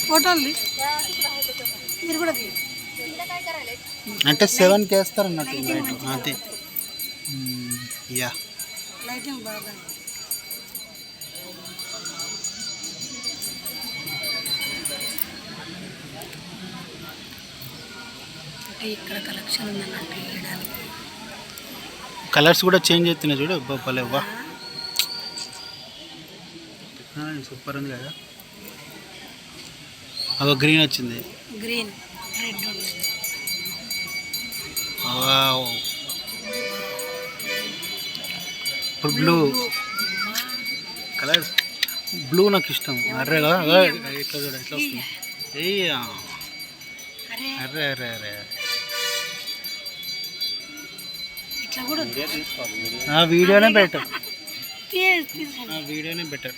ఫోటోలు మీరు కూడా అంటే 7కి వేస్తారు అన్నట్టు లైట్ అంతే. యా లైటింగ్ బాగా ఇక్కడ కలెక్షన్ ఉందన్నట్టు వేయడానికి. కలర్స్ కూడా చేంజ్ అవుతున్నాయి చూడు. భలేవా సూపర్ ఉంది కదా. అదో గ్రీన్ వచ్చింది, గ్రీన్ రెడ్ ఇప్పుడు బ్లూ కలర్. బ్లూ నాకు ఇష్టం. అర్రే ఇట్లా చూడ ఎట్లా వస్తుంది. అర్రే అర్రే అర్రే ఇట్లా కూడా వీడియోనే బెటర్. వీడియోనే బెటర్.